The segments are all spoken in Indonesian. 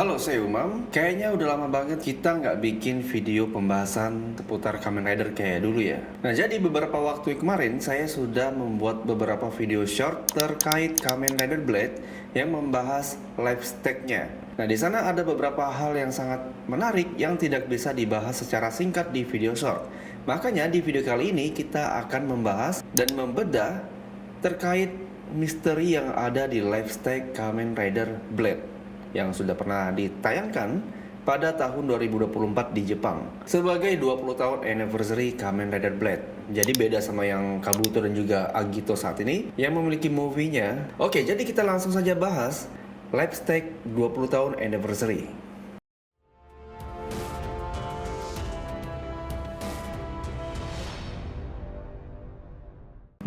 Halo, saya Umam. Kayaknya udah lama banget kita nggak bikin video pembahasan seputar Kamen Rider kayak dulu ya. Nah, jadi beberapa waktu kemarin saya sudah membuat beberapa video short terkait Kamen Rider Blade yang membahas life stack-nya. Nah, di sana ada beberapa hal yang sangat menarik yang tidak bisa dibahas secara singkat di video short. Makanya di video kali ini kita akan membahas dan membedah terkait misteri yang ada di life stack Kamen Rider Blade yang sudah pernah ditayangkan pada tahun 2024 di Jepang sebagai 20 tahun anniversary Kamen Rider Blade. Jadi beda sama yang Kabuto dan juga Agito saat ini yang memiliki movie-nya. Oke, jadi kita langsung saja bahas live stack 20 tahun anniversary.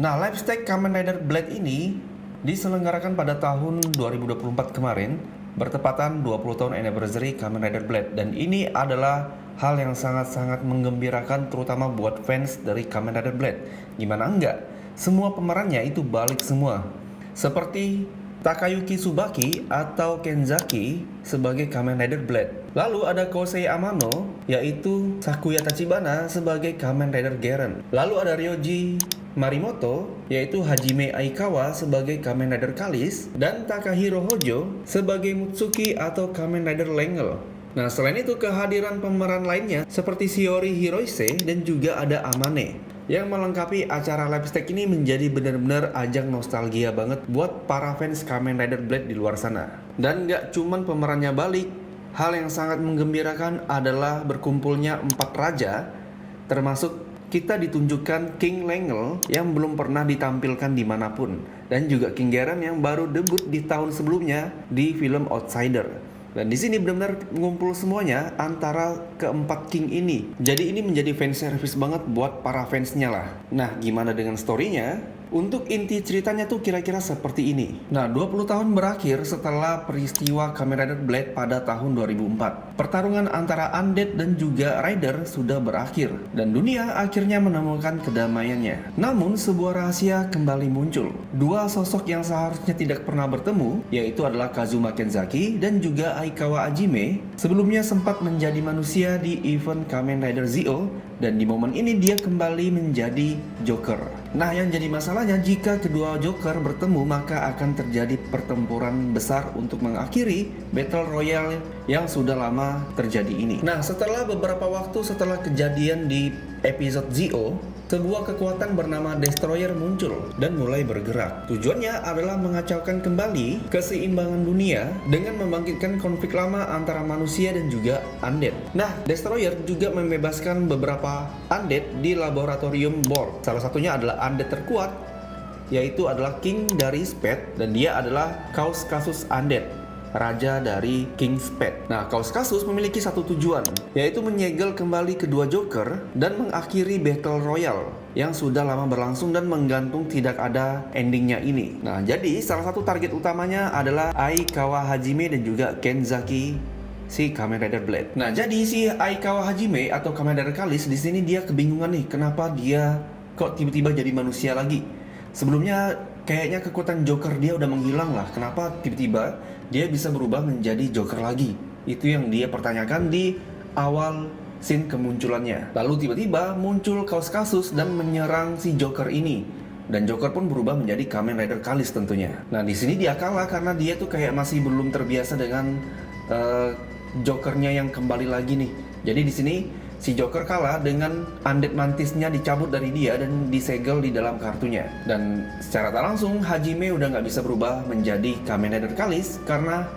Nah, live stack Kamen Rider Blade ini diselenggarakan pada tahun 2024 kemarin, bertepatan 20 tahun anniversary Kamen Rider Blade. Dan ini adalah hal yang sangat-sangat menggembirakan terutama buat fans dari Kamen Rider Blade. Gimana enggak? Semua pemerannya itu balik semua. Seperti Takayuki Tsubaki atau Kenzaki sebagai Kamen Rider Blade. Lalu ada Kosei Amano yaitu Sakuya Tachibana sebagai Kamen Rider Garen. Lalu ada Ryoji Marimoto yaitu Hajime Aikawa sebagai Kamen Rider Kalis dan Takahiro Hojo sebagai Mutsuki atau Kamen Rider Lengel. Nah, selain itu kehadiran pemeran lainnya seperti Shiori Hiroise dan juga ada Amane yang melengkapi acara live stack ini menjadi benar-benar ajang nostalgia banget buat para fans Kamen Rider Blade di luar sana. Dan gak cuman pemerannya balik, hal yang sangat menggembirakan adalah berkumpulnya 4 raja, termasuk kita ditunjukkan King Lengel yang belum pernah ditampilkan dimanapun, dan juga King Garen yang baru debut di tahun sebelumnya di film Outsider. Dan di sini benar-benar ngumpul semuanya antara keempat King ini. Jadi ini menjadi fan service banget buat para fansnya lah. Nah, gimana dengan story-nya? Untuk inti ceritanya tuh kira-kira seperti ini. Nah, 20 tahun berakhir setelah peristiwa Kamen Rider Blade pada tahun 2004. Pertarungan antara Undead dan juga Rider sudah berakhir dan dunia akhirnya menemukan kedamaiannya. Namun sebuah rahasia kembali muncul. Dua sosok yang seharusnya tidak pernah bertemu, yaitu adalah Kazuma Kenzaki dan juga Aikawa Hajime, sebelumnya sempat menjadi manusia di event Kamen Rider Zio, dan di momen ini dia kembali menjadi Joker. Nah, yang jadi masalahnya jika kedua Joker bertemu maka akan terjadi pertempuran besar untuk mengakhiri Battle Royale yang sudah lama terjadi ini. Nah, setelah beberapa waktu setelah kejadian di episode Zio, sebuah kekuatan bernama Destroyer muncul dan mulai bergerak. Tujuannya adalah mengacaukan kembali keseimbangan dunia dengan membangkitkan konflik lama antara manusia dan juga Undead. Nah, Destroyer juga membebaskan beberapa Undead di laboratorium Borg. Salah satunya adalah Undead terkuat, yaitu adalah King dari Spade, dan dia adalah Chaos Kasus Undead, raja dari King Spade. Nah, Chaos Kasus memiliki satu tujuan, yaitu menyegel kembali kedua Joker dan mengakhiri Battle Royale yang sudah lama berlangsung dan menggantung tidak ada endingnya ini. Nah, jadi salah satu target utamanya adalah Aikawa Hajime dan juga Kenzaki, si Kamen Rider Blade. Nah, jadi si Aikawa Hajime atau Kamen Rider Kalis di sini dia kebingungan nih, kenapa dia kok tiba-tiba jadi manusia lagi? Sebelumnya kayaknya kekuatan Joker dia udah menghilang lah. Kenapa tiba-tiba dia bisa berubah menjadi Joker lagi? Itu yang dia pertanyakan di awal scene kemunculannya. Lalu tiba-tiba muncul Chaos Kasus dan menyerang si Joker ini. Dan Joker pun berubah menjadi Kamen Rider Kalis tentunya. Nah, di sini dia kalah karena dia tuh kayak masih belum terbiasa dengan Jokernya yang kembali lagi nih. Jadi di sini si Joker kalah dengan Undead Mantisnya dicabut dari dia dan disegel di dalam kartunya. Dan secara tak langsung Hajime udah nggak bisa berubah menjadi Kamen Rider Kalis karena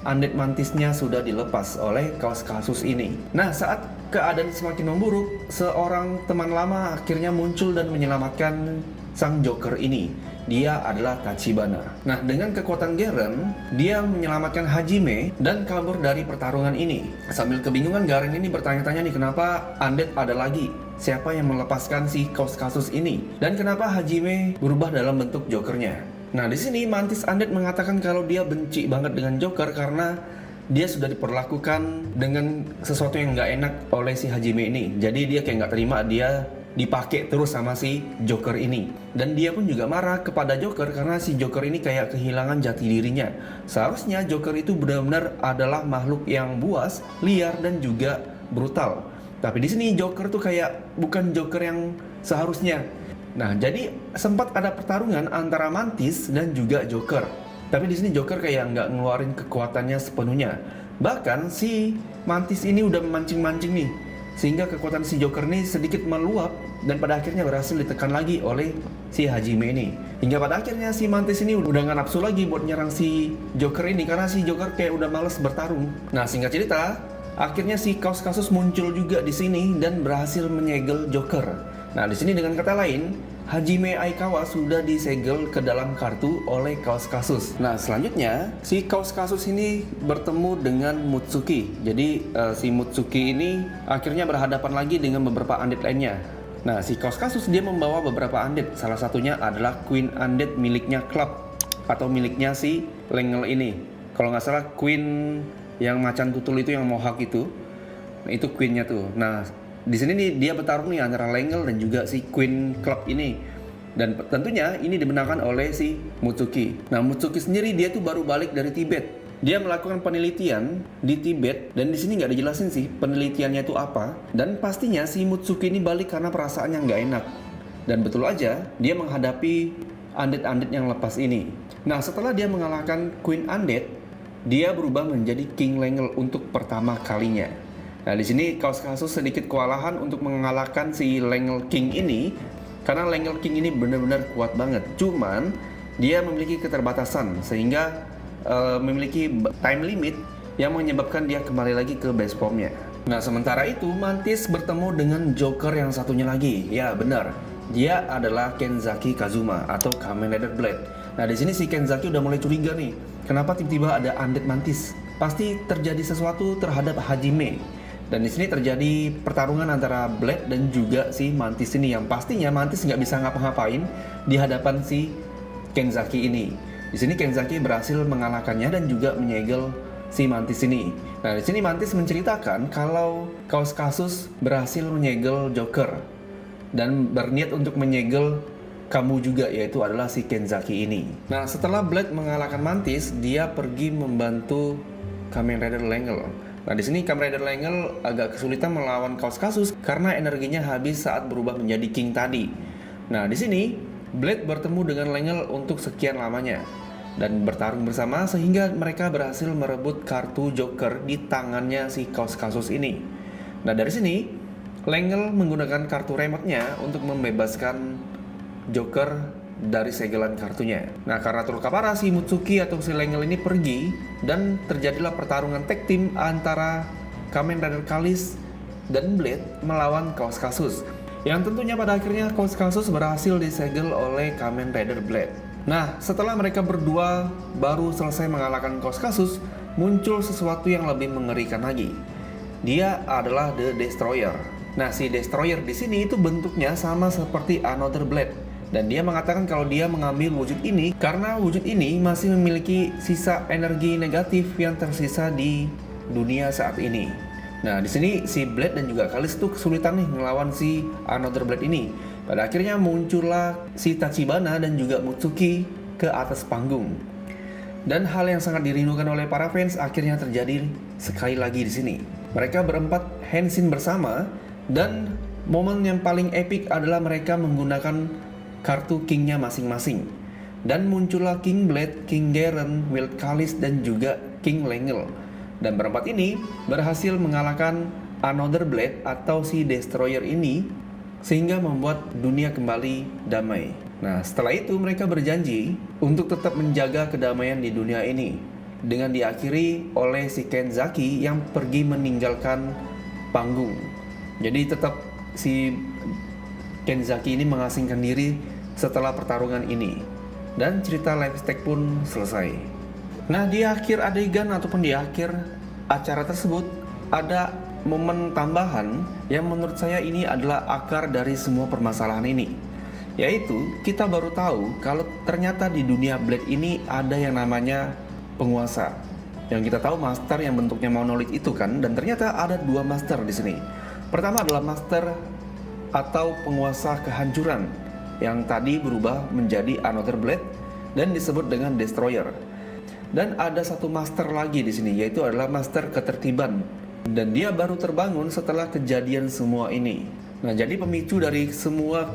Undead Mantisnya sudah dilepas oleh Chaos Kasus ini. Nah, saat keadaan semakin memburuk, seorang teman lama akhirnya muncul dan menyelamatkan sang Joker ini. Dia adalah Tachibana. Nah, dengan kekuatan Garen, dia menyelamatkan Hajime dan kabur dari pertarungan ini. Sambil kebingungan, Garen ini bertanya-tanya nih, kenapa Undead ada lagi? Siapa yang melepaskan si Chaos Kasus ini? Dan kenapa Hajime berubah dalam bentuk Jokernya? Nah, di sini Mantis Undead mengatakan kalau dia benci banget dengan Joker karena dia sudah diperlakukan dengan sesuatu yang nggak enak oleh si Hajime ini. Jadi dia kayak nggak terima dia dipakai terus sama si Joker ini. Dan dia pun juga marah kepada Joker karena si Joker ini kayak kehilangan jati dirinya. Seharusnya Joker itu benar-benar adalah makhluk yang buas, liar, dan juga brutal. Tapi di sini Joker tuh kayak bukan Joker yang seharusnya. Nah, jadi sempat ada pertarungan antara Mantis dan juga Joker. Tapi di sini Joker kayak nggak ngeluarin kekuatannya sepenuhnya. Bahkan si Mantis ini udah memancing-mancing nih, sehingga kekuatan si Joker ini sedikit meluap dan pada akhirnya berhasil ditekan lagi oleh si Hajime ini. Hingga pada akhirnya si Mantis ini udah gak nafsu lagi buat nyerang si Joker ini karena si Joker kayak udah males bertarung. Nah, singkat cerita, akhirnya si Kaos Kasus muncul juga di sini dan berhasil menyegel Joker. Nah, di sini dengan kata lain, Hajime Aikawa sudah disegel ke dalam kartu oleh Kaos Kasus. Nah, selanjutnya si Kaos Kasus ini bertemu dengan Mutsuki. Jadi si Mutsuki ini akhirnya berhadapan lagi dengan beberapa undead lainnya. Nah, si Kaos Kasus dia membawa beberapa undead. Salah satunya adalah Queen Undead miliknya Club atau miliknya si Lengel ini. Kalau nggak salah Queen yang macan tutul itu, yang mohawk itu. Nah, itu Queennya tuh. Nah, di sini nih dia bertarung nih antara Lengel dan juga si Queen Club ini. Dan tentunya ini dimenangkan oleh si Mutsuki. Nah, Mutsuki sendiri dia tuh baru balik dari Tibet. Dia melakukan penelitian di Tibet dan di sini nggak dijelasin sih penelitiannya itu apa. Dan pastinya si Mutsuki ini balik karena perasaannya nggak enak. Dan betul aja dia menghadapi undead-undead yang lepas ini. Nah, setelah dia mengalahkan Queen Undead, dia berubah menjadi King Lengel untuk pertama kalinya. Nah, di sini Kaos Kasus sedikit kewalahan untuk mengalahkan si Lengel King ini karena Lengel King ini benar-benar kuat banget. Cuman dia memiliki keterbatasan sehingga memiliki time limit yang menyebabkan dia kembali lagi ke base formnya. Nah, sementara itu Mantis bertemu dengan Joker yang satunya lagi. Ya, benar. Dia adalah Kenzaki Kazuma atau Kamen Rider Blade. Nah, di sini si Kenzaki udah mulai curiga nih. Kenapa tiba-tiba ada undead Mantis? Pasti terjadi sesuatu terhadap Hajime. Dan di sini terjadi pertarungan antara Blade dan juga si Mantis ini, yang pastinya Mantis nggak bisa ngapa-ngapain di hadapan si Kenzaki ini. Di sini Kenzaki berhasil mengalahkannya dan juga menyegel si Mantis ini. Nah, di sini Mantis menceritakan kalau Kaos Kasus berhasil menyegel Joker dan berniat untuk menyegel kamu juga, yaitu adalah si Kenzaki ini. Nah, setelah Blade mengalahkan Mantis, dia pergi membantu Kamen Rider Lengel. Nah, di sini Kamen Rider Lengel agak kesulitan melawan Kaos Kasus karena energinya habis saat berubah menjadi King tadi. Nah, di sini Blade bertemu dengan Lengel untuk sekian lamanya dan bertarung bersama sehingga mereka berhasil merebut kartu Joker di tangannya si Kaos Kasus ini. Nah, dari sini Lengel menggunakan kartu remote-nya untuk membebaskan Joker dari segelan kartunya. Nah, karena terluka parah, si Mutsuki atau si Lengel ini pergi dan terjadilah pertarungan tag team antara Kamen Rider Kalis dan Blade melawan Kaos Kasus. Yang tentunya pada akhirnya Kaos Kasus berhasil disegel oleh Kamen Rider Blade. Nah, setelah mereka berdua baru selesai mengalahkan Kaos Kasus, muncul sesuatu yang lebih mengerikan lagi. Dia adalah The Destroyer. Nah, si Destroyer di sini itu bentuknya sama seperti Another Blade. Dan dia mengatakan kalau dia mengambil wujud ini karena wujud ini masih memiliki sisa energi negatif yang tersisa di dunia saat ini. Nah, di sini si Blade dan juga Kalis tuh kesulitan nih ngelawan si Another Blade ini. Pada akhirnya muncullah si Tachibana dan juga Mutsuki ke atas panggung. Dan hal yang sangat dirindukan oleh para fans akhirnya terjadi sekali lagi di sini. Mereka berempat henshin bersama dan momen yang paling epic adalah mereka menggunakan kartu Kingnya masing-masing. Dan muncullah King Blade, King Garen, Wild Kalis dan juga King Lengel. Dan berempat ini berhasil mengalahkan Another Blade atau si Destroyer ini sehingga membuat dunia kembali damai. Nah, setelah itu mereka berjanji untuk tetap menjaga kedamaian di dunia ini dengan diakhiri oleh si Kenzaki yang pergi meninggalkan panggung. Jadi tetap si Kenzaki ini mengasingkan diri setelah pertarungan ini. Dan cerita live stack pun selesai. Nah, di akhir adegan ataupun di akhir acara tersebut ada momen tambahan yang menurut saya ini adalah akar dari semua permasalahan ini. Yaitu kita baru tahu kalau ternyata di dunia Blade ini ada yang namanya penguasa. Yang kita tahu master yang bentuknya monolith itu kan, dan ternyata ada dua master di sini. Pertama adalah master atau penguasa kehancuran yang tadi berubah menjadi Another Blade dan disebut dengan Destroyer. Dan ada satu master lagi di sini, yaitu adalah Master Ketertiban. Dan dia baru terbangun setelah kejadian semua ini. Nah, jadi pemicu dari semua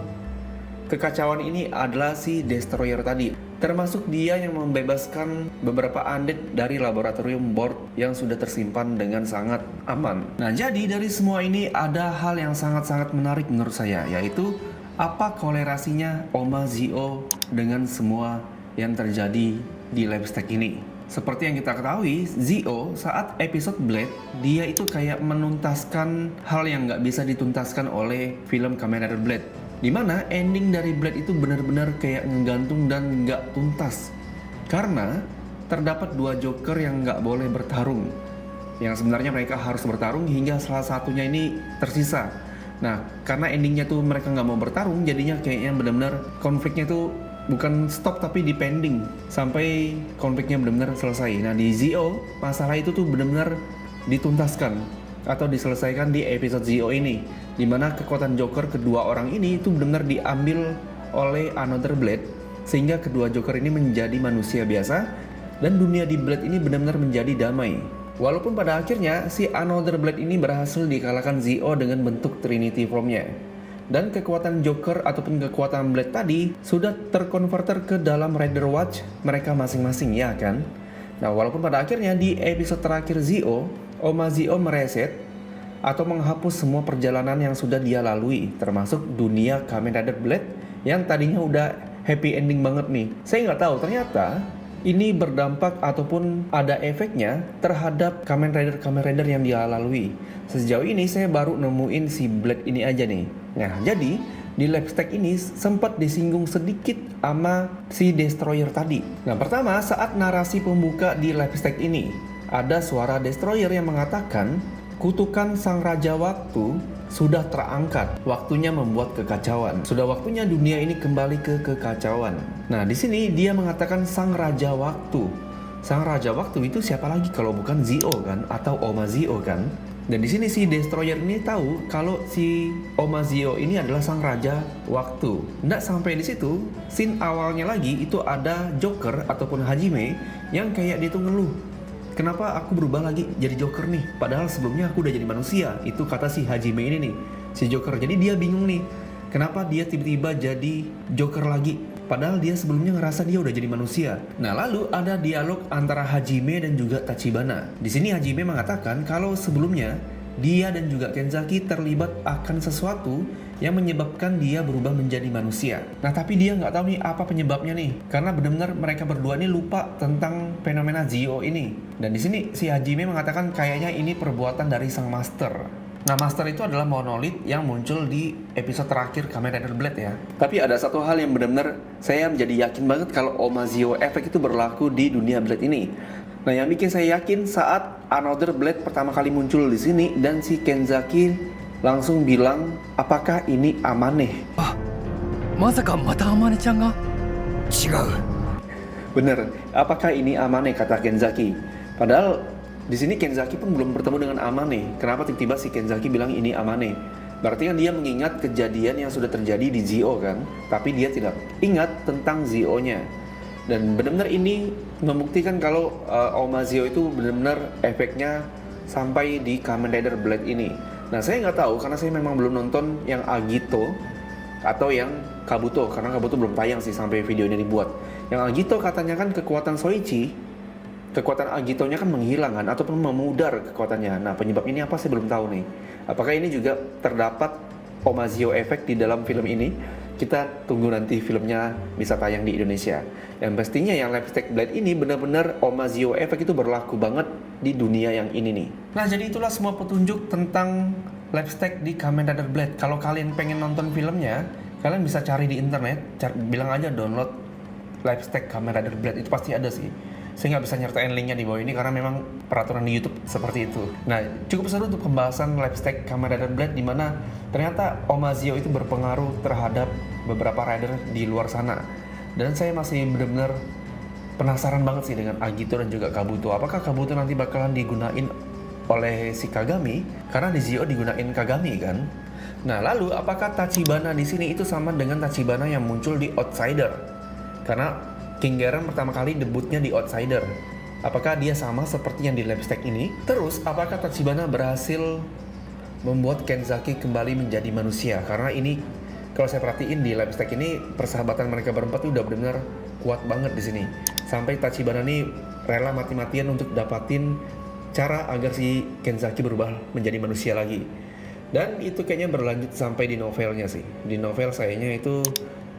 kekacauan ini adalah si Destroyer tadi. Termasuk dia yang membebaskan beberapa undead dari laboratorium Borg yang sudah tersimpan dengan sangat aman. Nah, jadi dari semua ini ada hal yang sangat-sangat menarik menurut saya, yaitu apa kolerasinya Oma Zio dengan semua yang terjadi di Labstack ini. Seperti yang kita ketahui, Zio saat episode Blade, dia itu kayak menuntaskan hal yang nggak bisa dituntaskan oleh film Kamen Rider Blade. Dimana ending dari Blade itu benar-benar kayak ngegantung dan nggak tuntas. Karena terdapat dua Joker yang nggak boleh bertarung. Yang sebenarnya mereka harus bertarung hingga salah satunya ini tersisa. Nah, karena endingnya tuh mereka nggak mau bertarung, jadinya kayaknya benar-benar konfliknya tuh bukan stop tapi dipending sampai konfliknya benar-benar selesai. Nah, di Zio masalah itu tuh benar-benar dituntaskan atau diselesaikan di episode Zio ini, dimana kekuatan Joker kedua orang ini itu benar-benar diambil oleh Another Blade sehingga kedua Joker ini menjadi manusia biasa dan dunia di Blade ini benar-benar menjadi damai. Walaupun pada akhirnya si Another Blade ini berhasil dikalahkan Zio dengan bentuk Trinity Formnya. Dan kekuatan Joker ataupun kekuatan Blade tadi sudah terkonverter ke dalam Rider Watch mereka masing-masing, ya kan? Nah, walaupun pada akhirnya di episode terakhir Zio, Oma Zio mereset atau menghapus semua perjalanan yang sudah dia lalui, termasuk dunia Kamen Rider Blade yang tadinya udah happy ending banget nih. Saya nggak tahu ternyata ini berdampak ataupun ada efeknya terhadap Kamen Rider yang dia lalui. Sejauh ini saya baru nemuin si Blade ini aja nih. Nah, jadi di Labstack ini sempat disinggung sedikit sama si Destroyer tadi. Nah, pertama saat narasi pembuka di Labstack ini, ada suara Destroyer yang mengatakan kutukan Sang Raja Waktu sudah terangkat. Waktunya membuat kekacauan. Sudah waktunya dunia ini kembali ke kekacauan. Nah, di sini dia mengatakan Sang Raja Waktu. Sang Raja Waktu itu siapa lagi kalau bukan Zio kan, atau Oma Zio kan? Dan di sini si Destroyer ini tahu kalau si Oma Zio ini adalah Sang Raja Waktu. Nggak sampai di situ, scene awalnya lagi itu ada Joker ataupun Hajime yang kayak dia tuh ngeluh. Kenapa aku berubah lagi jadi Joker nih? Padahal sebelumnya aku udah jadi manusia. Itu kata si Hajime ini nih, si Joker. Jadi dia bingung nih, kenapa dia tiba-tiba jadi Joker lagi? Padahal dia sebelumnya ngerasa dia udah jadi manusia. Nah, lalu ada dialog antara Hajime dan juga Tachibana. Di sini Hajime mengatakan kalau sebelumnya dia dan juga Kenzaki terlibat akan sesuatu yang menyebabkan dia berubah menjadi manusia. Nah, tapi dia nggak tahu nih apa penyebabnya nih, karena benar-benar mereka berdua ini lupa tentang fenomena Zio ini. Dan di sini si Hajime mengatakan kayaknya ini perbuatan dari sang master. Nah, master itu adalah monolit yang muncul di episode terakhir Kamen Rider Blade ya. Tapi ada satu hal yang benar-benar saya menjadi yakin banget kalau Oma Zio efek itu berlaku di dunia Blade ini. Nah, yang bikin saya yakin saat Another Blade pertama kali muncul di sini dan si Kenzaki langsung bilang, apakah ini Amane? Masaka mata Amane-chan ga? Chigau. Bener, apakah ini Amane, kata Kenzaki. Padahal di sini Kenzaki pun belum bertemu dengan Amane. Kenapa tiba-tiba si Kenzaki bilang ini Amane? Berarti kan dia mengingat kejadian yang sudah terjadi di Zio kan, tapi dia tidak ingat tentang Zio-nya. Dan benar-benar ini membuktikan kalau Oma Zio itu benar-benar efeknya sampai di Kamen Rider Blade ini. Nah, saya nggak tahu karena saya memang belum nonton yang Agito atau yang Kabuto, karena Kabuto belum tayang sih sampai videonya dibuat. Yang Agito katanya kan kekuatan Soichi, kekuatan Agitonya kan menghilang kan, ataupun memudar kekuatannya. Nah, penyebab ini apa saya belum tahu nih. Apakah ini juga terdapat Oma Zio efek di dalam film ini? Kita tunggu nanti filmnya bisa tayang di Indonesia. Yang pastinya yang Labstack Blade ini benar-benar Oma Zio efek itu berlaku banget di dunia yang ini nih. Nah, jadi itulah semua petunjuk tentang Labstack di Kamen Rider Blade. Kalau kalian pengen nonton filmnya, kalian bisa cari di internet, bilang aja download Labstack Kamen Rider Blade, itu pasti ada sih. Saya nggak bisa nyertain linknya di bawah ini karena memang peraturan di YouTube seperti itu. Nah, cukup seru untuk pembahasan Labstack Kamen Rider Blade di mana ternyata Oma Zio itu berpengaruh terhadap beberapa rider di luar sana. Dan saya masih benar-benar penasaran banget sih dengan Agito dan juga Kabuto. Apakah Kabuto nanti bakalan digunain oleh si Kagami? Karena di Zio digunain Kagami kan. Nah, lalu apakah Tachibana di sini itu sama dengan Tachibana yang muncul di Outsider? Karena King Garen pertama kali debutnya di Outsider. Apakah dia sama seperti yang di Lapstack ini? Terus, apakah Tachibana berhasil membuat Kenzaki kembali menjadi manusia? Karena ini, kalau saya perhatiin di Lapstack ini, persahabatan mereka berempat itu udah benar-benar kuat banget di sini. Sampai Tachibana nih rela mati-matian untuk dapatin cara agar si Kenzaki berubah menjadi manusia lagi. Dan itu kayaknya berlanjut sampai di novelnya sih. Di novel sayangnya itu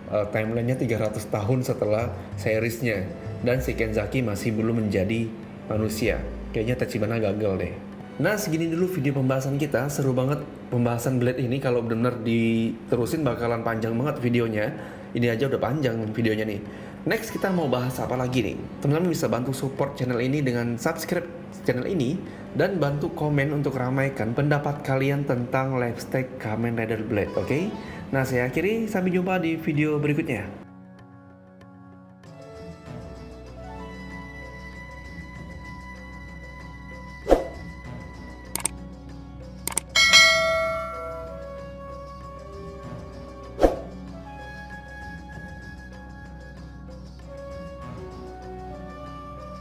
timelinenya 300 tahun setelah seriesnya. Dan si Kenzaki masih belum menjadi manusia. Kayaknya Tachibana gagal deh. Nah, segini dulu video pembahasan kita. Seru banget pembahasan Blade ini. Kalau benar diterusin bakalan panjang banget videonya. Ini aja udah panjang videonya nih. Next kita mau bahas apa lagi nih? Teman-teman bisa bantu support channel ini dengan subscribe channel ini dan bantu komen untuk ramaikan pendapat kalian tentang Lapstack Kamen Rider Blade, oke? Nah, saya akhiri, sampai jumpa di video berikutnya.